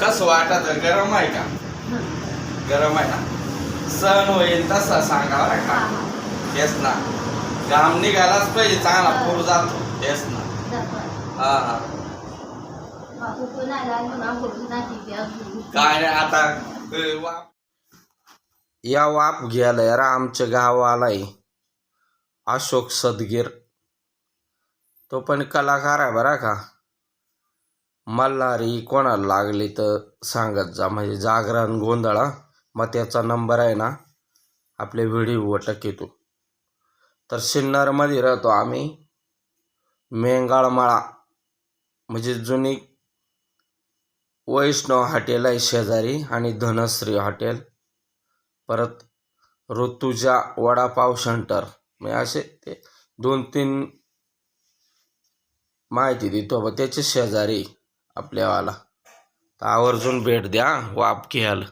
कसं वाटत? गरम आहे का? गरम आहे ना? सण होईल तसा सांगा बरं का. तेच ना, घाम निघालाच पाहिजे, चांगला पूर जातो. तेच ना. हा हा. काय नाही आता या वाप घ्यायला यार आमच्या गावालाय अशोक सदगीर. तो पण कलाकार आहे बरा का. मल्हारी कोणाला लागली तर सांगत जा, म्हणजे जागरण गोंधळ. मग त्याचा नंबर आहे ना आपले व्हिडिओ टाकीतो. तर सिन्नरमध्ये राहतो आम्ही, मेंगाळमाळा म्हणजे जुनी वैष्णव हॉटेल आहे शेजारी, आणि धनश्री हॉटेल, परत ऋतुजा वडापाव सेंटर. म्हणजे असे ते 2-3 माहिती देतो त्याचे शेजारी आपल्यावाला. तर आवर्जून भेट द्या वाप घ्यायला.